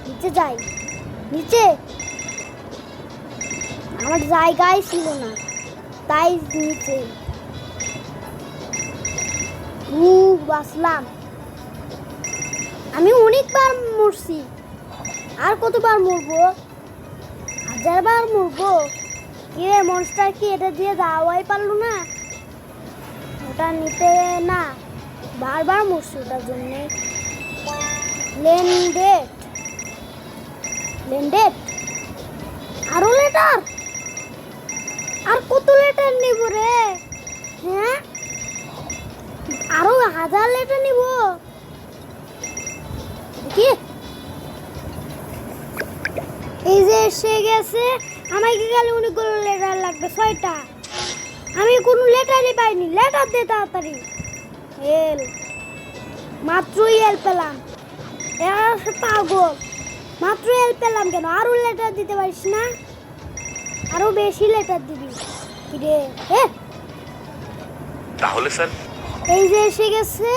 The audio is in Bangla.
নিচে যাই। নিচে আমার জায়গায় ছিল না, তাই নিচে বাসলাম। আমি অনেকবার মরছি, আর কতবার মরবো? 1000 বার মরবো। কিরে মনস্টার, কি এটা দিয়ে যাওয়াই পারলো না? ওটা নিতে না, বারবার মরছি ওটার জন্যে। লেন্ডেট লেন্ডেট আরো লেটার, আর কত লেটার নিব রে? হ্যাঁ, আরো 1000 লেটার নিব কি? এই যে এসে গেছে, আমাকে গেলে অনেকগুলো লেটার লাগবে, 6টা। আমি কোনো লেটারই পাইনি, লেটার দে তাড়াতাড়ি। এল, মাত্রই এল পেলাম। এরা পাগল, মাত্র এল পেলাম কেন? আরো লেটার দিতে পারিস না? আরো বেশি লেটার দিবি কি রে? তাহলে স্যার এই যে এসে গেছে,